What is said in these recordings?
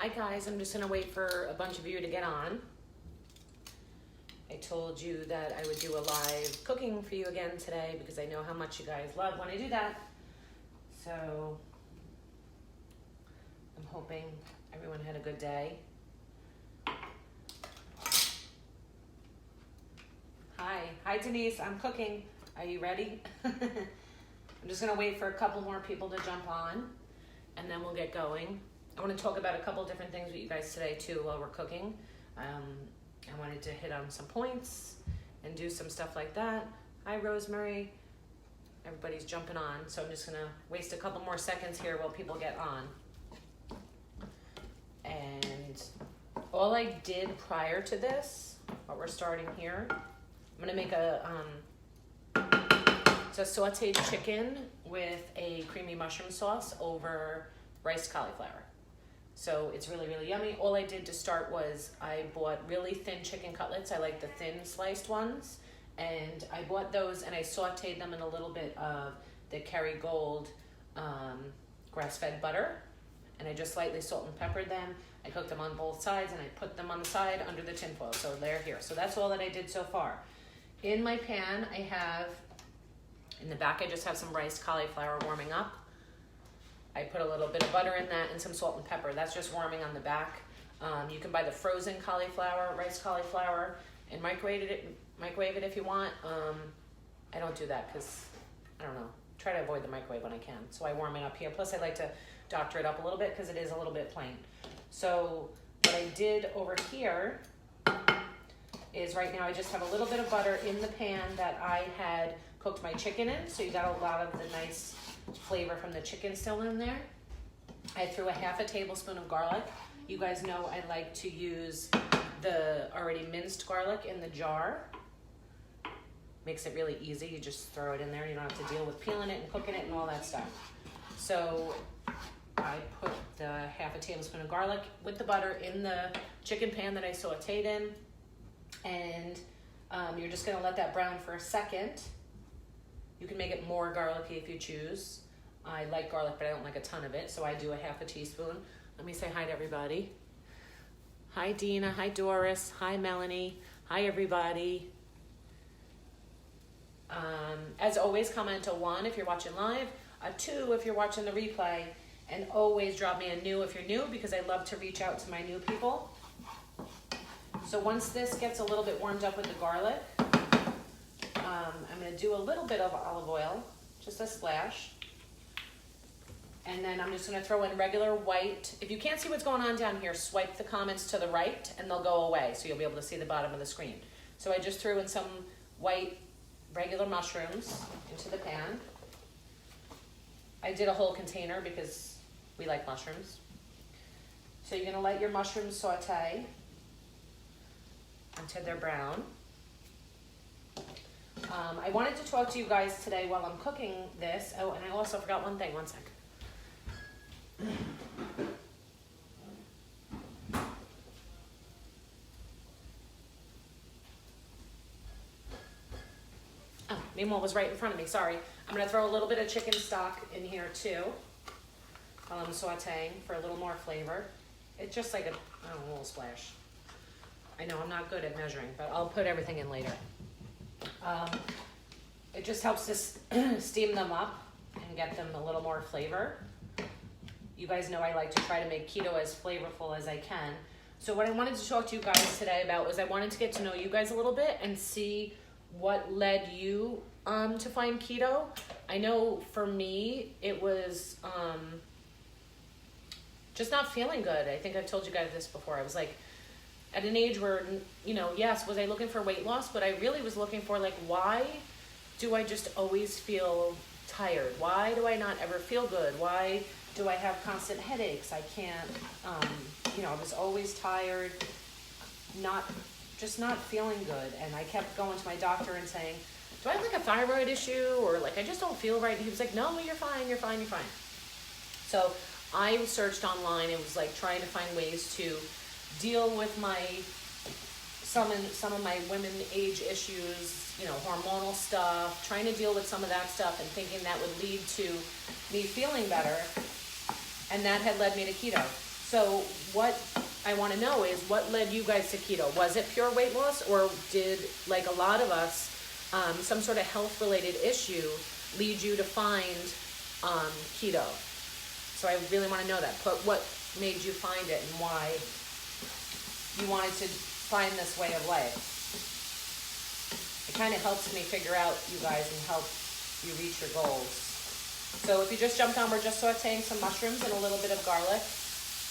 Hi guys, I'm just gonna wait for a bunch of you to get on. I told you that I would do a live cooking for you again today because I know how much you guys love when I do that. So I'm hoping everyone had a good day. Hi Denise, I'm cooking. Are you ready? I'm just gonna wait for a couple more people to jump on and then we'll get going. I want to talk about a couple different things with you guys today too while we're cooking. I wanted to hit on some points and do some stuff like that. Hi Rosemary. Everybody's jumping on, so I'm just gonna waste a couple more seconds here while people get on. And all I did prior to this, what we're starting here, I'm gonna make it's a sauteed chicken with a creamy mushroom sauce over riced cauliflower. So it's really, really yummy. All I did to start was I bought really thin chicken cutlets. I like the thin sliced ones. And I bought those and I sauteed them in a little bit of the Kerrygold grass-fed butter. And I just lightly salt and peppered them. I cooked them on both sides and I put them on the side under the tin foil. So they're here. So that's all that I did so far. In my pan, I have, in the back, I just have some riced cauliflower warming up. I put a little bit of butter in that and some salt and pepper. That's just warming on the back. You can buy the frozen cauliflower, riced cauliflower, and microwave it if you want. I don't do that because, I don't know, try to avoid the microwave when I can. So I warm it up here. Plus I like to doctor it up a little bit because it is a little bit plain. So what I did over here is right now I just have a little bit of butter in the pan that I had cooked my chicken in. So you got a lot of the nice flavor from the chicken still in there. I threw a half a tablespoon of garlic. You guys know I like to use the already minced garlic in the jar. Makes it really easy. You just throw it in there. You don't have to deal with peeling it and cooking it and all that stuff. So I put the half a tablespoon of garlic with the butter in the chicken pan that I sauteed in. And you're just gonna let that brown for a second. You can make it more garlicky if you choose. I like garlic, but I don't like a ton of it, so I do a half a teaspoon. Let me say hi to everybody. Hi Dina, hi Doris, hi Melanie, hi everybody. As always, comment a 1 if you're watching live, a 2 if you're watching the replay, and always drop me a new if you're new because I love to reach out to my new people. So once this gets a little bit warmed up with the garlic, I'm going to do a little bit of olive oil, just a splash. And then I'm just going to throw in regular white. If you can't see what's going on down here, swipe the comments to the right and they'll go away. So you'll be able to see the bottom of the screen. So I just threw in some white regular mushrooms into the pan. I did a whole container because we like mushrooms. So you're going to let your mushrooms saute until they're brown. I wanted to talk to you guys today while I'm cooking this. Oh, and I also forgot one thing. One sec. Oh, meanwhile, it was right in front of me. Sorry. I'm going to throw a little bit of chicken stock in here too while I'm sauteing for a little more flavor. It's just like a little splash. I know I'm not good at measuring, but I'll put everything in later. It just helps to steam them up and get them a little more flavor. You guys know I like to try to make keto as flavorful as I can. So what I wanted to talk to you guys today about was I wanted to get to know you guys a little bit and see what led you to find keto. I know for me, it was just not feeling good. I think I've told you guys this before. I was like, at an age where, you know, yes, was I looking for weight loss, but I really was looking for like, why do I just always feel tired? Why do I not ever feel good? Why do I have constant headaches? I can't, you know, I was always tired, just not feeling good. And I kept going to my doctor and saying, do I have like a thyroid issue? Or like, I just don't feel right. And he was like, no, you're fine, you're fine, you're fine. So I searched online. It was like trying to find ways to deal with some of my women age issues, you know, hormonal stuff, trying to deal with some of that stuff and thinking that would lead to me feeling better. And that had led me to keto. So what I want to know is, what led you guys to keto? Was it pure weight loss, or did, like a lot of us, some sort of health related issue lead you to find keto? So I really want to know that. But what made you find it, and why you wanted to find this way of life? It kind of helps me figure out, you guys, and help you reach your goals. So if you just jumped on, we're just sauteing some mushrooms and a little bit of garlic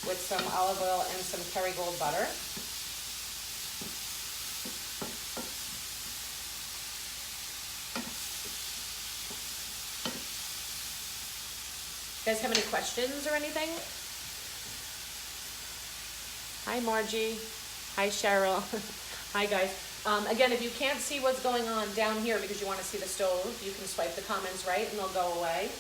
with some olive oil and some Kerrygold butter. You guys have any questions or anything? Hi, Margie. Hi, Cheryl. Hi, guys. Again, if you can't see what's going on down here because you want to see the stove, you can swipe the comments right and they'll go away.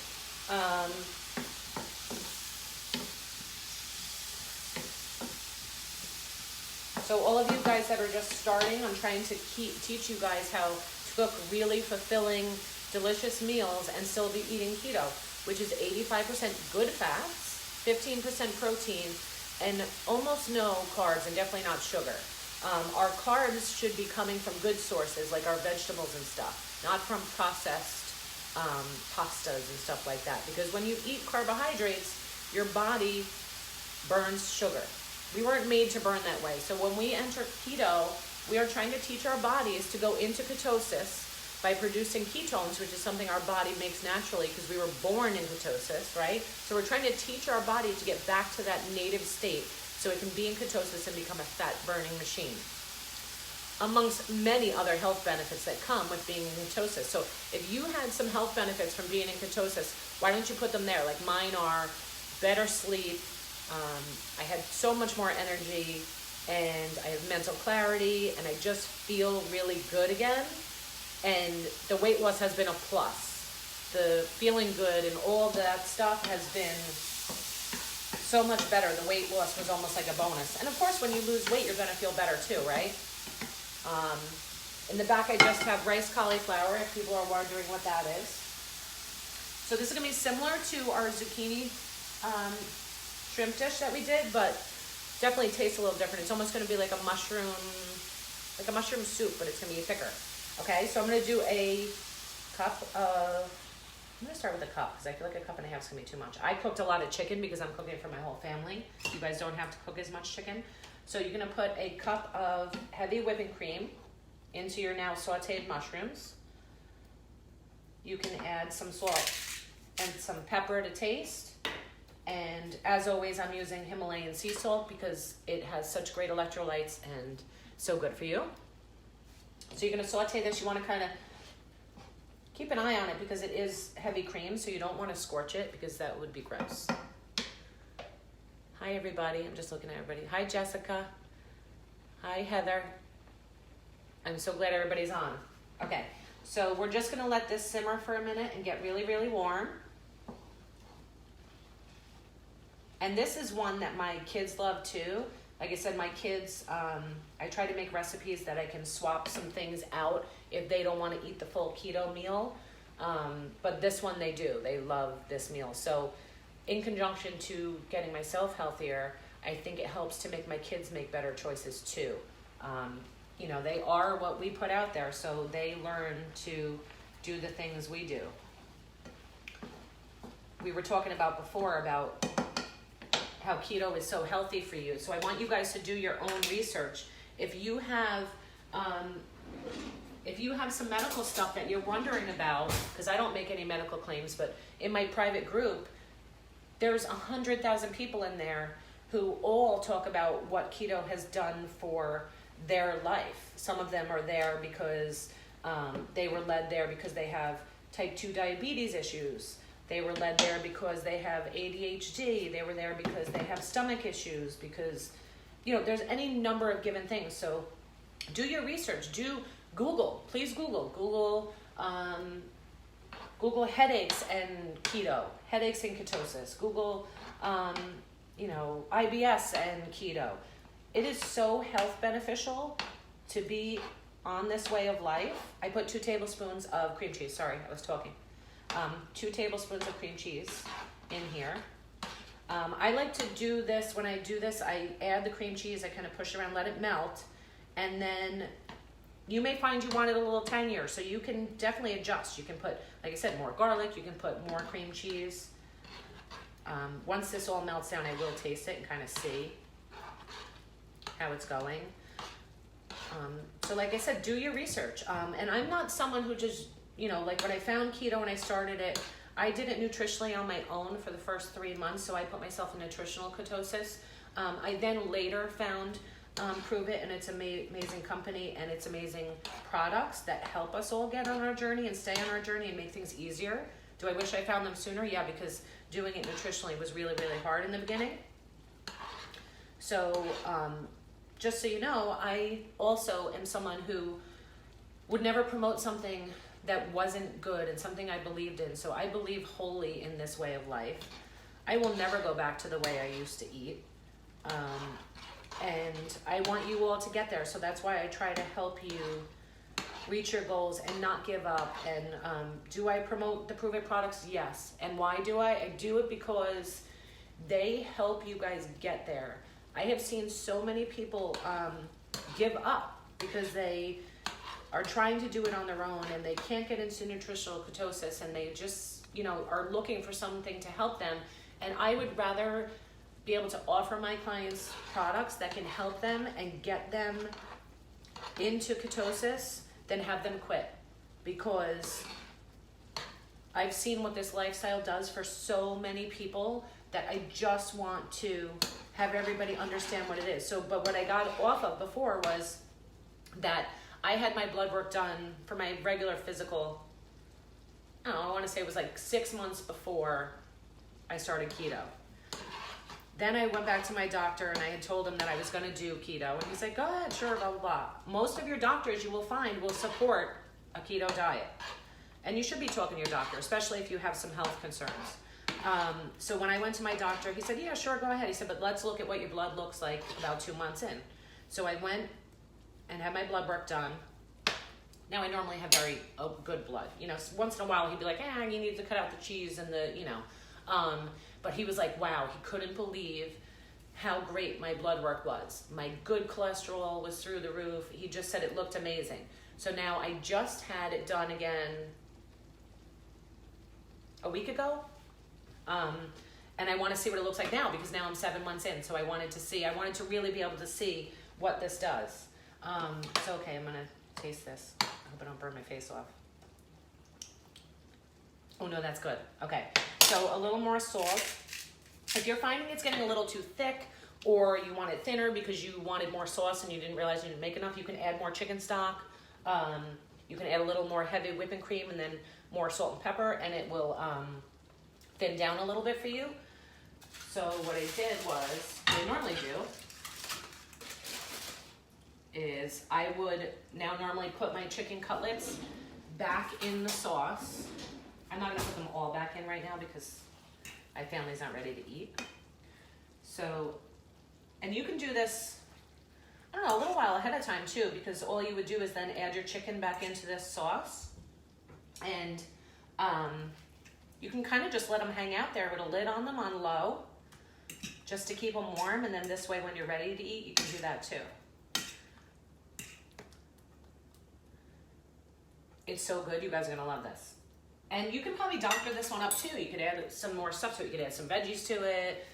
So all of you guys that are just starting, I'm trying to teach you guys how to cook really fulfilling, delicious meals and still be eating keto, which is 85% good fats, 15% protein, and almost no carbs, and definitely not sugar. Our carbs should be coming from good sources, like our vegetables and stuff, not from processed pastas and stuff like that. Because when you eat carbohydrates, your body burns sugar. We weren't made to burn that way. So when we enter keto, we are trying to teach our bodies to go into ketosis by producing ketones, which is something our body makes naturally because we were born in ketosis, right? So we're trying to teach our body to get back to that native state so it can be in ketosis and become a fat-burning machine, amongst many other health benefits that come with being in ketosis. So if you had some health benefits from being in ketosis, why don't you put them there? Like mine are better sleep, I had so much more energy, and I have mental clarity, and I just feel really good again. And the weight loss has been a plus. The feeling good and all that stuff has been so much better. The weight loss was almost like a bonus. And of course, when you lose weight, you're gonna feel better too, right? In the back, I just have rice cauliflower, if people are wondering what that is. So this is gonna be similar to our zucchini shrimp dish that we did, but definitely tastes a little different. It's almost gonna be like a mushroom soup, but it's gonna be thicker. Okay, so I'm gonna do a cup of, I'm gonna start with a cup because I feel like a cup and a half is gonna be too much. I cooked a lot of chicken because I'm cooking for my whole family. You guys don't have to cook as much chicken. So you're gonna put a cup of heavy whipping cream into your now sauteed mushrooms. You can add some salt and some pepper to taste. And as always, I'm using Himalayan sea salt because it has such great electrolytes and so good for you. So you're gonna saute this. You wanna kinda keep an eye on it because it is heavy cream, so you don't wanna scorch it because that would be gross. Hi everybody, I'm just looking at everybody. Hi Jessica. Hi Heather. I'm so glad everybody's on. Okay, so we're just gonna let this simmer for a minute and get really, really warm. And this is one that my kids love too. Like I said, my kids, I try to make recipes that I can swap some things out if they don't want to eat the full keto meal. But this one they do. They love this meal. So in conjunction to getting myself healthier, I think it helps to make my kids make better choices too. You know, they are what we put out there, so they learn to do the things we do. We were talking about before about how keto is so healthy for you. So I want you guys to do your own research. If you have some medical stuff that you're wondering about, because I don't make any medical claims, but in my private group, there's 100,000 people in there who all talk about what keto has done for their life. Some of them are there because they were led there because they have type 2 diabetes issues. They were led there because they have ADHD. They were there because they have stomach issues, because, you know, there's any number of given things. So do your research. Do Google. Please Google. Google headaches and keto, headaches and ketosis. Google, IBS and keto. It is so health beneficial to be on this way of life. I put 2 tablespoons of cream cheese. Sorry, I was talking. 2 tablespoons of cream cheese in here. I like to do this, when I do this, I add the cream cheese, I kind of push it around, let it melt, and then you may find you want it a little tangier, so you can definitely adjust. You can put, like I said, more garlic, you can put more cream cheese. Once this all melts down, I will taste it and kind of see how it's going. So like I said, do your research. And I'm not someone who just, you know, like when I found keto and I started it, I did it nutritionally on my own for the first 3 months, so I put myself in nutritional ketosis. I then later found Prove It, and it's an amazing company, and it's amazing products that help us all get on our journey and stay on our journey and make things easier. Do I wish I found them sooner? Yeah, because doing it nutritionally was really, really hard in the beginning. So just so you know, I also am someone who would never promote something that wasn't good and something I believed in. So I believe wholly in this way of life. I will never go back to the way I used to eat. And I want you all to get there. So that's why I try to help you reach your goals and not give up. And do I promote the Prove It products? Yes. And why do I? I do it because they help you guys get there. I have seen so many people give up because they are trying to do it on their own and they can't get into nutritional ketosis, and they just, you know, are looking for something to help them. And I would rather be able to offer my clients products that can help them and get them into ketosis than have them quit, because I've seen what this lifestyle does for so many people that I just want to have everybody understand what it is. So, but what I got off of before was that I had my blood work done for my regular physical, I don't know, I want to say it was like 6 months before I started keto. Then I went back to my doctor and I had told him that I was going to do keto. And he's like, go ahead, sure, blah, blah, blah. Most of your doctors, you will find, will support a keto diet. And you should be talking to your doctor, especially if you have some health concerns. So when I went to my doctor, he said, yeah, sure, go ahead. He said, but let's look at what your blood looks like about 2 months in. So I went and had my blood work done. Now I normally have very good blood. You know, once in a while he'd be like, you need to cut out the cheese and the, you know. But he was like, wow, he couldn't believe how great my blood work was. My good cholesterol was through the roof. He just said it looked amazing. So now I just had it done again a week ago. And I want to see what it looks like now, because now I'm 7 months in. So I wanted to really be able to see what this does. So, okay, I'm going to taste this. I hope I don't burn my face off. Oh no, that's good. Okay, so a little more salt. If you're finding it's getting a little too thick, or you want it thinner because you wanted more sauce and you didn't realize you didn't make enough, you can add more chicken stock. You can add a little more heavy whipping cream and then more salt and pepper, and it will thin down a little bit for you. So what I did was, what I normally do is I would now normally put my chicken cutlets back in the sauce. I'm not gonna put them all back in right now because my family's not ready to eat. So, and you can do this, I don't know, a little while ahead of time too, because all you would do is then add your chicken back into this sauce. And you can kind of just let them hang out there with a lid on them on low, just to keep them warm. And then this way, when you're ready to eat, you can do that too. It's so good. You guys are gonna love this. And you can probably doctor this one up too. You could add some more stuff to it. You could add some veggies to it.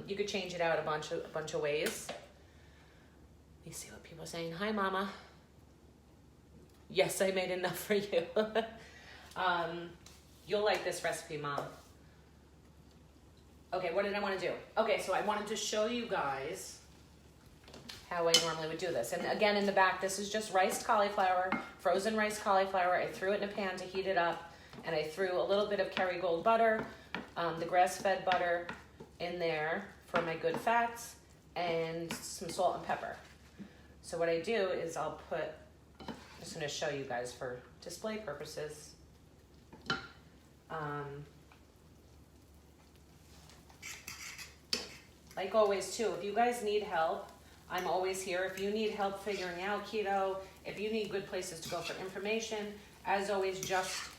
You could change it out a bunch of ways. Let me see what people are saying. Hi, Mama. Yes, I made enough for you. You'll like this recipe, Mom. Okay, what did I want to do? Okay, so I wanted to show you guys how I normally would do this. And again, in the back, this is just riced cauliflower, frozen riced cauliflower. I threw it in a pan to heat it up. And I threw a little bit of Kerrygold butter, the grass-fed butter in there for my good fats, and some salt and pepper. So what I do is I'll put, I'm just going to show you guys for display purposes. Like always too, if you guys need help, I'm always here. If you need help figuring out keto, if you need good places to go for information, as always, just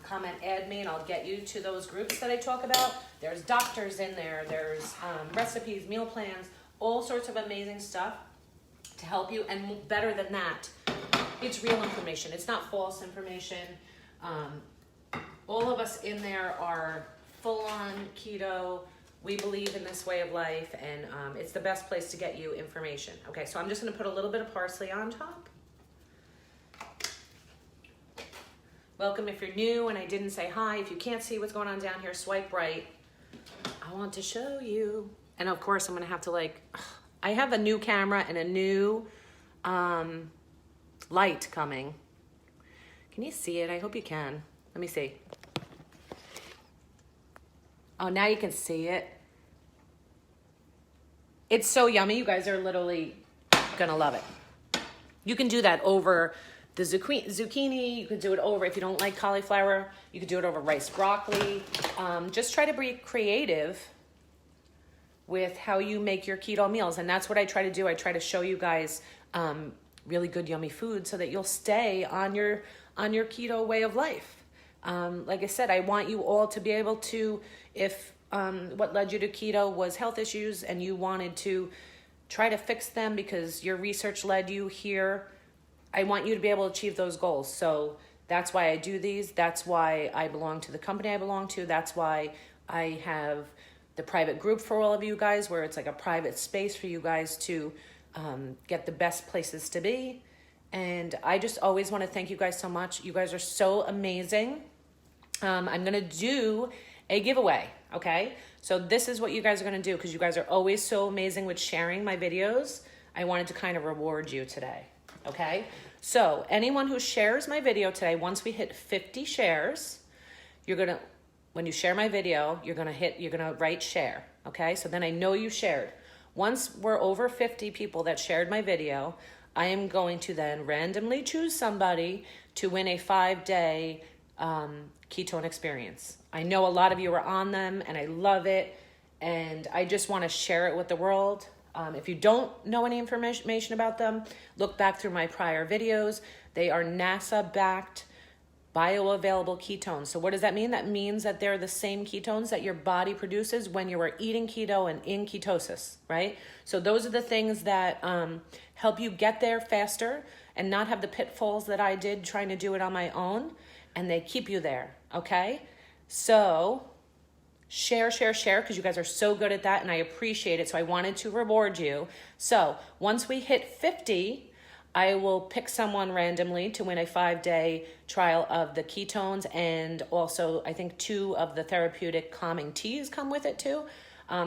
comment, add me, and I'll get you to those groups that I talk about. There's doctors in there. There's recipes, meal plans, all sorts of amazing stuff to help you. And better than that, it's real information. It's not false information. All of us in there are full-on keto. We believe in this way of life, and it's the best place to get you information. Okay, so I'm just gonna put a little bit of parsley on top. Welcome if you're new and I didn't say hi. If you can't see what's going on down here, swipe right. I want to show you. And of course I'm gonna have to I have a new camera and a new light coming. Can you see it? I hope you can. Let me see. Oh, now you can see it. It's so yummy. You guys are literally gonna love it. You can do that over the zucchini. You can do it over, if you don't like cauliflower, you can do it over rice broccoli. Just try to be creative with how you make your keto meals. And that's what I try to do. I try to show you guys really good, yummy food so that you'll stay on your keto way of life. Like I said, I want you all to be able to, if what led you to keto was health issues and you wanted to try to fix them because your research led you here, I want you to be able to achieve those goals. So that's why I do these. That's why I belong to the company I belong to. That's why I have the private group for all of you guys, where it's like a private space for you guys to get the best places to be. And I just always want to thank you guys so much. You guys are so amazing. I'm going to do a giveaway, okay? So this is what you guys are going to do, because you guys are always so amazing with sharing my videos. I wanted to kind of reward you today, okay? So anyone who shares my video today, once we hit 50 shares, when you share my video, you're going to write share, okay? So then I know you shared. Once we're over 50 people that shared my video, I am going to then randomly choose somebody to win a 5-day ketone experience. I know a lot of you are on them and I love it, and I just want to share it with the world. If you don't know any information about them, look back through my prior videos. They are NASA-backed bioavailable ketones. So what does that mean? That means that they're the same ketones that your body produces when you are eating keto and in ketosis, right? So those are the things that help you get there faster and not have the pitfalls that I did trying to do it on my own, and they keep you there, okay? So share, because you guys are so good at that and I appreciate it. So I wanted to reward you. So once we hit 50, I will pick someone randomly to win a 5-day trial of the ketones, and also I think 2 of the therapeutic calming teas come with it too.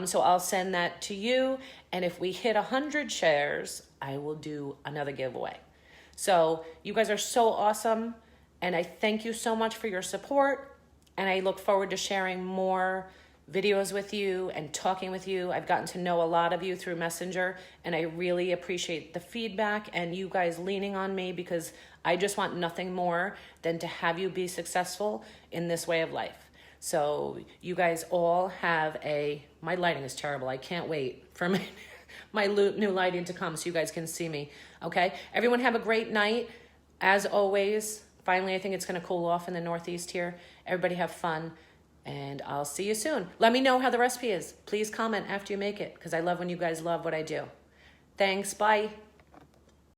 So I'll send that to you. And if we hit 100 shares, I will do another giveaway. So you guys are so awesome. And I thank you so much for your support. And I look forward to sharing more videos with you and talking with you. I've gotten to know a lot of you through Messenger, and I really appreciate the feedback and you guys leaning on me, because I just want nothing more than to have you be successful in this way of life. So you guys all have my lighting is terrible. I can't wait for my new lighting to come so you guys can see me. Okay, everyone have a great night. As always, finally, I think it's going to cool off in the Northeast here. Everybody have fun, and I'll see you soon. Let me know how the recipe is. Please comment after you make it, because I love when you guys love what I do. Thanks. Bye.